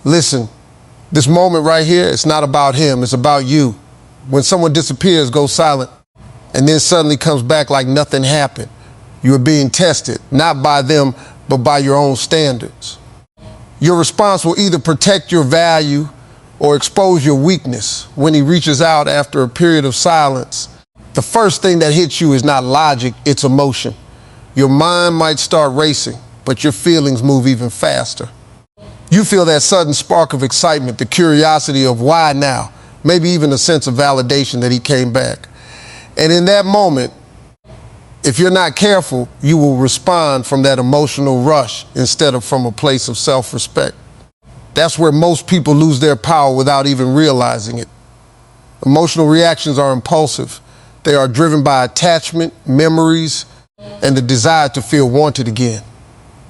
Listen, this moment right here, it's not about him, it's about you. When someone disappears, goes silent, and then suddenly comes back like nothing happened, you are being tested, not by them, but by your own standards. Your response will either protect your value or expose your weakness. When he reaches out after a period of silence, the first thing that hits you is not logic, it's emotion. Your mind might start racing, but your feelings move even faster. You feel that sudden spark of excitement, the curiosity of why now, maybe even a sense of validation that he came back. And in that moment, if you're not careful, you will respond from that emotional rush instead of from a place of self-respect. That's where most people lose their power without even realizing it. Emotional reactions are impulsive. They are driven by attachment, memories, and the desire to feel wanted again.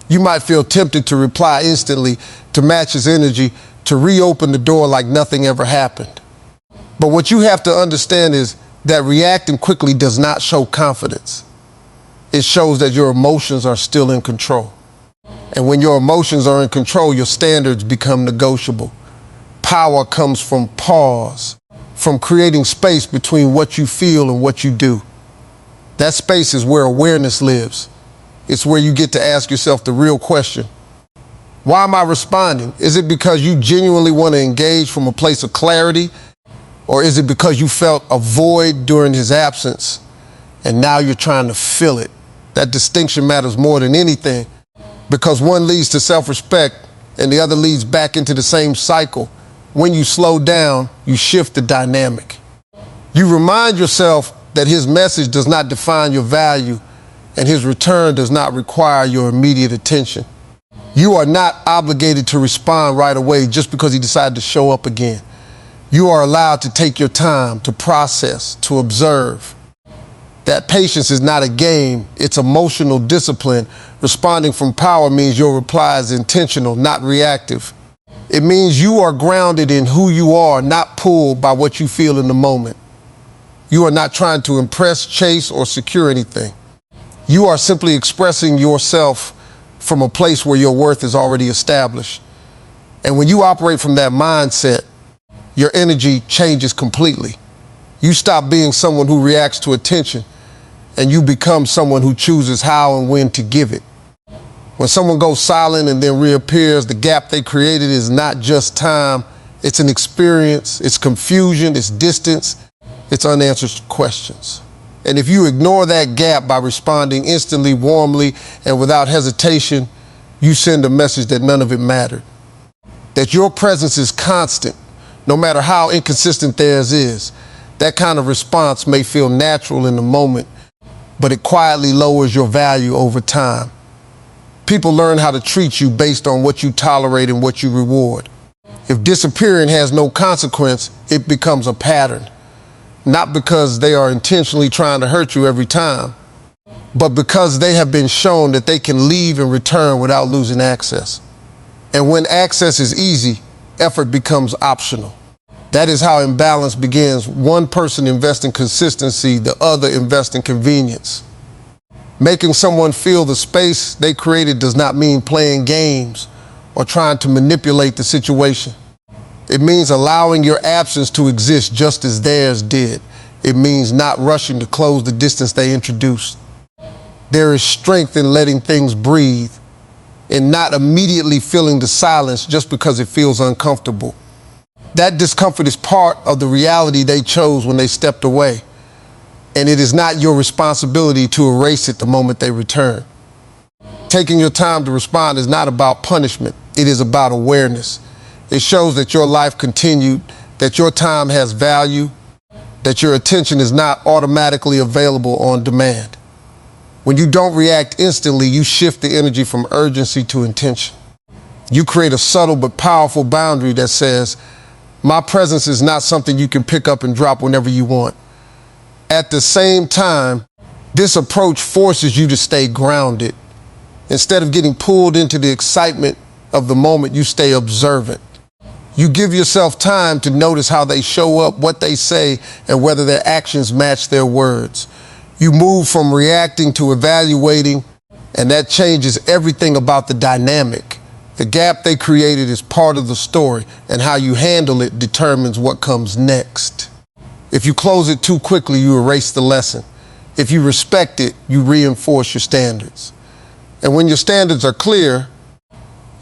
You might feel tempted to reply instantly, to match his energy, to reopen the door like nothing ever happened. But what you have to understand is that reacting quickly does not show confidence. It shows that your emotions are still in control. And when your emotions are in control, your standards become negotiable. Power comes from pause, from creating space between what you feel and what you do. That space is where awareness lives. It's where you get to ask yourself the real question. Why am I responding? Is it because you genuinely want to engage from a place of clarity? Or is it because you felt a void during his absence and now you're trying to fill it? That distinction matters more than anything, because one leads to self-respect and the other leads back into the same cycle. When you slow down, you shift the dynamic. You remind yourself that his message does not define your value and his return does not require your immediate attention. You are not obligated to respond right away just because he decided to show up again. You are allowed to take your time, to process, to observe. That patience is not a game, it's emotional discipline. Responding from power means your reply is intentional, not reactive. It means you are grounded in who you are, not pulled by what you feel in the moment. You are not trying to impress, chase, or secure anything. You are simply expressing yourself from a place where your worth is already established. And when you operate from that mindset, your energy changes completely. You stop being someone who reacts to attention and you become someone who chooses how and when to give it. When someone goes silent and then reappears, the gap they created is not just time, it's an experience, it's confusion, it's distance, it's unanswered questions. And if you ignore that gap by responding instantly, warmly, and without hesitation, you send a message that none of it mattered. That your presence is constant, no matter how inconsistent theirs is. That kind of response may feel natural in the moment, but it quietly lowers your value over time. People learn how to treat you based on what you tolerate and what you reward. If disappearing has no consequence, it becomes a pattern. Not because they are intentionally trying to hurt you every time, but because they have been shown that they can leave and return without losing access. And when access is easy, effort becomes optional. That is how imbalance begins. One person invests in consistency, the other invests in convenience. Making someone feel the space they created does not mean playing games or trying to manipulate the situation. It means allowing your absence to exist just as theirs did. It means not rushing to close the distance they introduced. There is strength in letting things breathe, in not immediately filling the silence just because it feels uncomfortable. That discomfort is part of the reality they chose when they stepped away, and it is not your responsibility to erase it the moment they return. Taking your time to respond is not about punishment, it is about awareness. It shows that your life continued, that your time has value, that your attention is not automatically available on demand. When you don't react instantly, you shift the energy from urgency to intention. You create a subtle but powerful boundary that says, my presence is not something you can pick up and drop whenever you want. At the same time, this approach forces you to stay grounded. Instead of getting pulled into the excitement of the moment, you stay observant. You give yourself time to notice how they show up, what they say, and whether their actions match their words. You move from reacting to evaluating, and that changes everything about the dynamic. The gap they created is part of the story, and how you handle it determines what comes next. If you close it too quickly, you erase the lesson. If you respect it, you reinforce your standards. And when your standards are clear,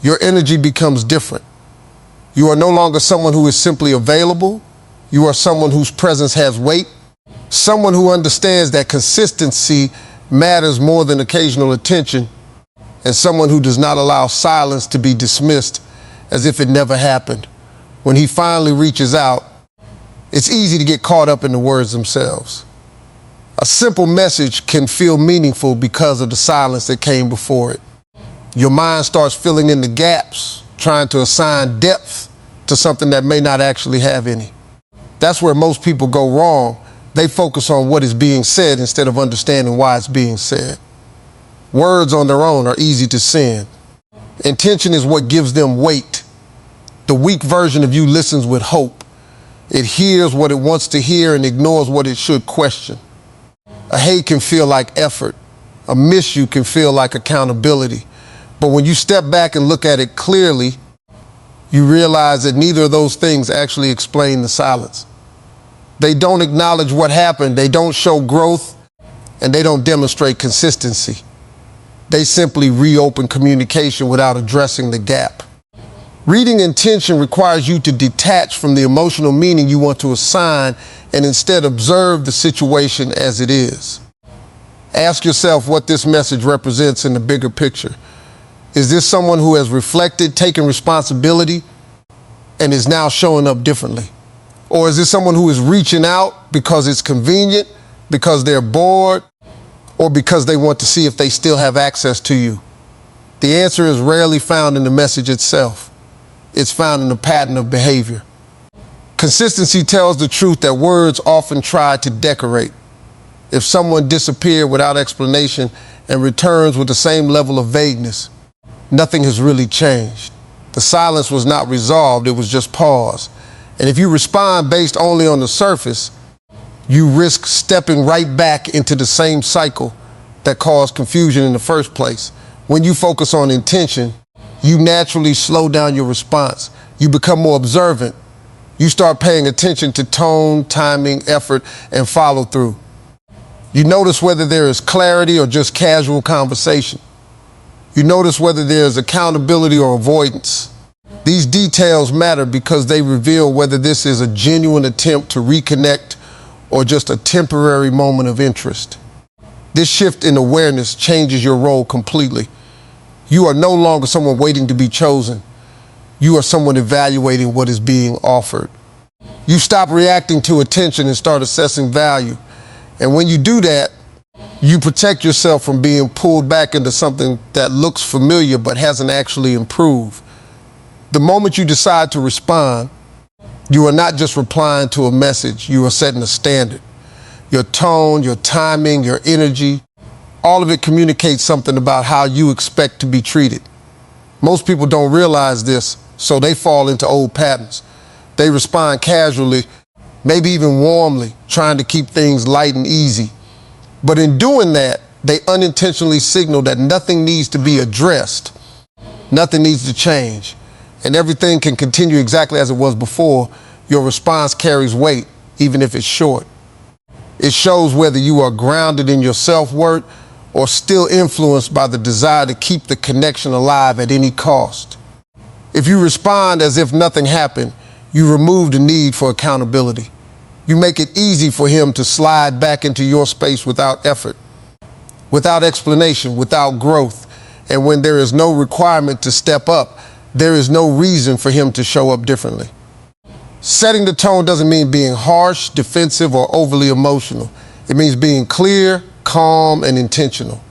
your energy becomes different. You are no longer someone who is simply available. You are someone whose presence has weight, someone who understands that consistency matters more than occasional attention, and someone who does not allow silence to be dismissed as if it never happened. When he finally reaches out, it's easy to get caught up in the words themselves. A simple message can feel meaningful because of the silence that came before it. Your mind starts filling in the gaps, trying to assign depth to something that may not actually have any. That's where most people go wrong. They focus on what is being said instead of understanding why it's being said. Words on their own are easy to send. Intention is what gives them weight. The weak version of you listens with hope. It hears what it wants to hear and ignores what it should question. A hey can feel like effort. A miss you can feel like accountability. But when you step back and look at it clearly, you realize that neither of those things actually explain the silence. They don't acknowledge what happened, they don't show growth, and they don't demonstrate consistency. They simply reopen communication without addressing the gap. Reading intention requires you to detach from the emotional meaning you want to assign and instead observe the situation as it is. Ask yourself what this message represents in the bigger picture. Is this someone who has reflected, taken responsibility, and is now showing up differently? Or is this someone who is reaching out because it's convenient, because they're bored, or because they want to see if they still have access to you? The answer is rarely found in the message itself. It's found in the pattern of behavior. Consistency tells the truth that words often try to decorate. If someone disappeared without explanation and returns with the same level of vagueness, nothing has really changed. The silence was not resolved, it was just pause. And if you respond based only on the surface, you risk stepping right back into the same cycle that caused confusion in the first place. When you focus on intention, you naturally slow down your response. You become more observant. You start paying attention to tone, timing, effort, and follow through. You notice whether there is clarity or just casual conversation. You notice whether there is accountability or avoidance. These details matter because they reveal whether this is a genuine attempt to reconnect or just a temporary moment of interest. This shift in awareness changes your role completely. You are no longer someone waiting to be chosen. You are someone evaluating what is being offered. You stop reacting to attention and start assessing value. And when you do that, you protect yourself from being pulled back into something that looks familiar but hasn't actually improved. The moment you decide to respond, you are not just replying to a message, you are setting a standard. Your tone, your timing, your energy, all of it communicates something about how you expect to be treated. Most people don't realize this, so they fall into old patterns. They respond casually, maybe even warmly, trying to keep things light and easy. But in doing that, they unintentionally signal that nothing needs to be addressed, nothing needs to change, and everything can continue exactly as it was before. Your response carries weight, even if it's short. It shows whether you are grounded in your self-worth or still influenced by the desire to keep the connection alive at any cost. If you respond as if nothing happened, you remove the need for accountability. You make it easy for him to slide back into your space without effort, without explanation, without growth. And when there is no requirement to step up, there is no reason for him to show up differently. Setting the tone doesn't mean being harsh, defensive, or overly emotional. It means being clear, calm, and intentional.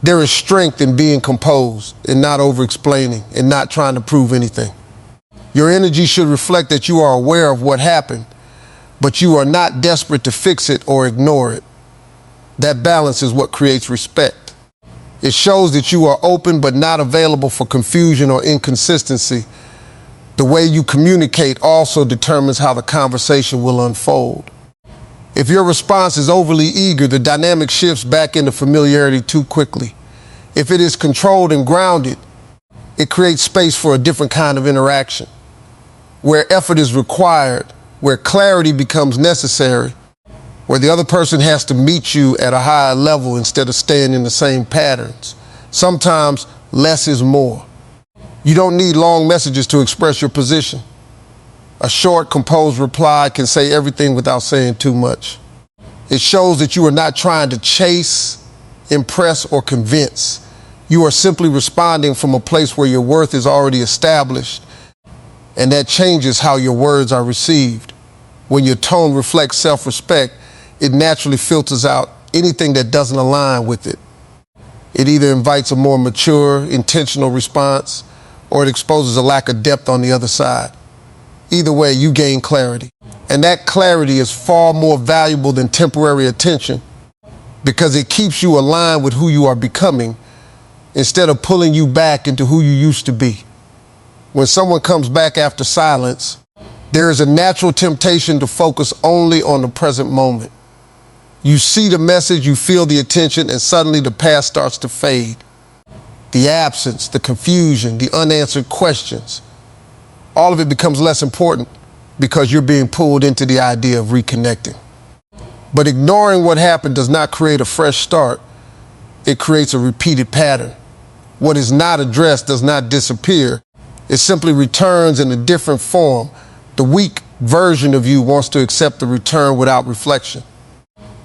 There is strength in being composed, in not over-explaining, in not trying to prove anything. Your energy should reflect that you are aware of what happened, but you are not desperate to fix it or ignore it. That balance is what creates respect. It shows that you are open but not available for confusion or inconsistency. The way you communicate also determines how the conversation will unfold. If your response is overly eager, the dynamic shifts back into familiarity too quickly. If it is controlled and grounded, It creates space for a different kind of interaction, where effort is required, where clarity becomes necessary, where the other person has to meet you at a higher level instead of staying in the same patterns. Sometimes less is more. You don't need long messages to express your position. A short, composed reply can say everything without saying too much. It shows that you are not trying to chase, impress, or convince. You are simply responding from a place where your worth is already established, and that changes how your words are received. When your tone reflects self-respect, it naturally filters out anything that doesn't align with it. It either invites a more mature, intentional response, or it exposes a lack of depth on the other side. Either way, you gain clarity. And that clarity is far more valuable than temporary attention because it keeps you aligned with who you are becoming instead of pulling you back into who you used to be. When someone comes back after silence, there is a natural temptation to focus only on the present moment. You see the message, you feel the attention, and suddenly the past starts to fade. The absence, the confusion, the unanswered questions, all of it becomes less important because you're being pulled into the idea of reconnecting. But ignoring what happened does not create a fresh start. It creates a repeated pattern. What is not addressed does not disappear. It simply returns in a different form. The weak version of you wants to accept the return without reflection.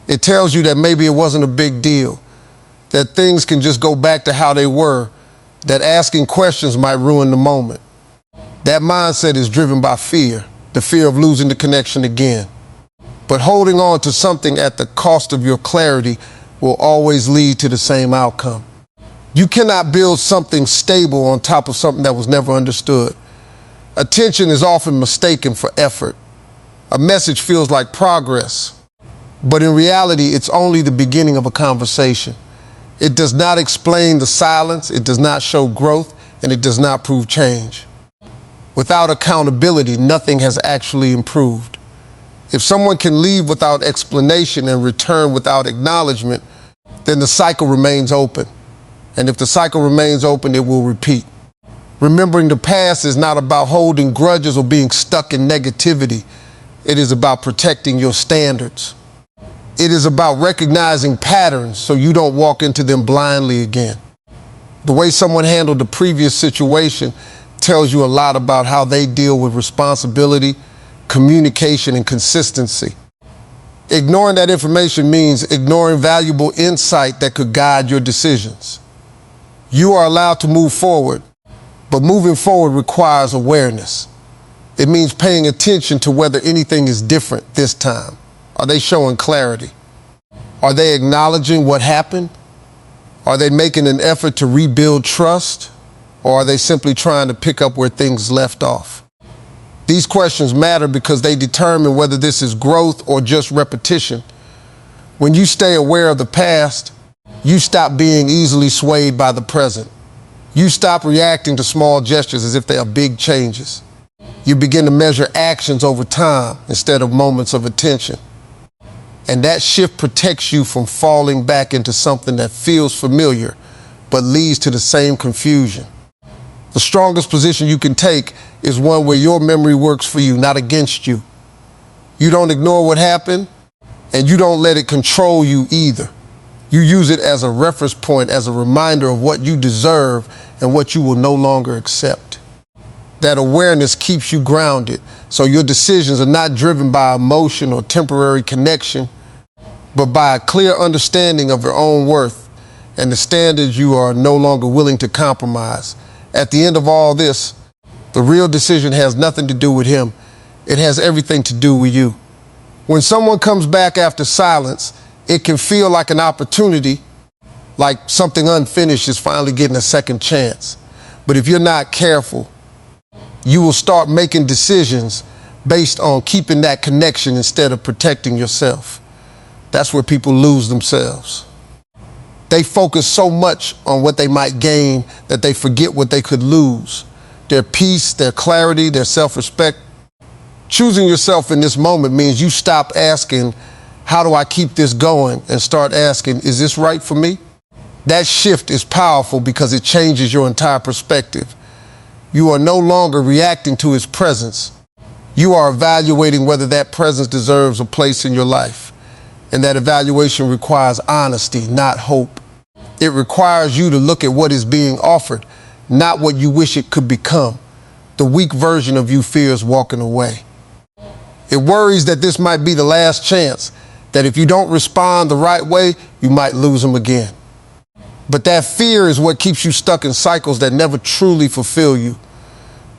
It tells you that maybe it wasn't a big deal, that things can just go back to how they were, that asking questions might ruin the moment. That mindset is driven by fear, the fear of losing the connection again. But holding on to something at the cost of your clarity will always lead to the same outcome. You cannot build something stable on top of something that was never understood. Attention is often mistaken for effort. A message feels like progress, but in reality, it's only the beginning of a conversation. It does not explain the silence, it does not show growth, and it does not prove change. Without accountability, nothing has actually improved. If someone can leave without explanation and return without acknowledgement, then the cycle remains open. And if the cycle remains open, it will repeat. Remembering the past is not about holding grudges or being stuck in negativity. It is about protecting your standards. It is about recognizing patterns so you don't walk into them blindly again. The way someone handled the previous situation tells you a lot about how they deal with responsibility, communication, and consistency. Ignoring that information means ignoring valuable insight that could guide your decisions. You are allowed to move forward, but moving forward requires awareness. It means paying attention to whether anything is different this time. Are they showing clarity? Are they acknowledging what happened? Are they making an effort to rebuild trust? Or are they simply trying to pick up where things left off? These questions matter because they determine whether this is growth or just repetition. When you stay aware of the past, you stop being easily swayed by the present. You stop reacting to small gestures as if they are big changes. You begin to measure actions over time instead of moments of attention. And that shift protects you from falling back into something that feels familiar but leads to the same confusion. The strongest position you can take is one where your memory works for you, not against you. You don't ignore what happened, and you don't let it control you either. You use it as a reference point, as a reminder of what you deserve and what you will no longer accept. That awareness keeps you grounded, so your decisions are not driven by emotion or temporary connection, but by a clear understanding of your own worth and the standards you are no longer willing to compromise. At the end of all this, the real decision has nothing to do with him. It has everything to do with you. When someone comes back after silence, it can feel like an opportunity, like something unfinished is finally getting a second chance. But if you're not careful, you will start making decisions based on keeping that connection instead of protecting yourself. That's where people lose themselves. They focus so much on what they might gain that they forget what they could lose. Their peace, their clarity, their self-respect. Choosing yourself in this moment means you stop asking, how do I keep this going? And start asking, is this right for me? That shift is powerful because it changes your entire perspective. You are no longer reacting to his presence. You are evaluating whether that presence deserves a place in your life. And that evaluation requires honesty, not hope. It requires you to look at what is being offered, not what you wish it could become. The weak version of you fears walking away. It worries that this might be the last chance, that if you don't respond the right way, you might lose him again. But that fear is what keeps you stuck in cycles that never truly fulfill you.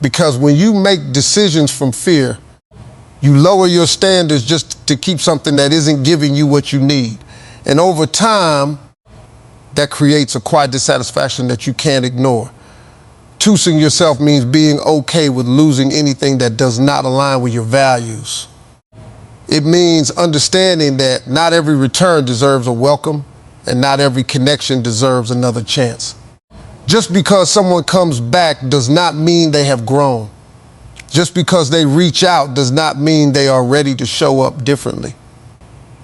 Because when you make decisions from fear, you lower your standards just to keep something that isn't giving you what you need. And over time, that creates a quiet dissatisfaction that you can't ignore. Choosing yourself means being okay with losing anything that does not align with your values. It means understanding that not every return deserves a welcome, and not every connection deserves another chance. Just because someone comes back does not mean they have grown. Just because they reach out does not mean they are ready to show up differently.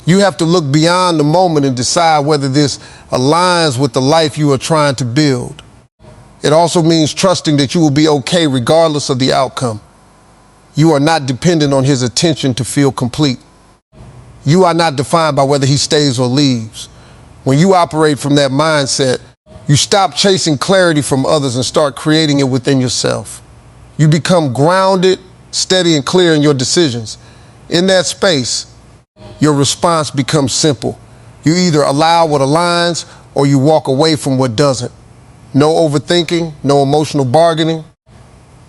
You have to look beyond the moment and decide whether this aligns with the life you are trying to build. It also means trusting that you will be okay regardless of the outcome. You are not dependent on his attention to feel complete. You are not defined by whether he stays or leaves. When you operate from that mindset, you stop chasing clarity from others and start creating it within yourself. You become grounded, steady, and clear in your decisions. In that space, your response becomes simple. You either allow what aligns or you walk away from what doesn't. No overthinking, no emotional bargaining,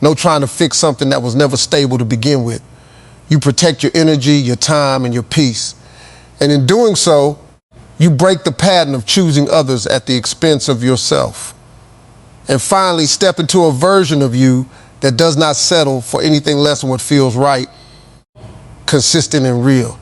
no trying to fix something that was never stable to begin with. You protect your energy, your time, and your peace. And in doing so, you break the pattern of choosing others at the expense of yourself. And finally, step into a version of you that does not settle for anything less than what feels right, consistent, and real.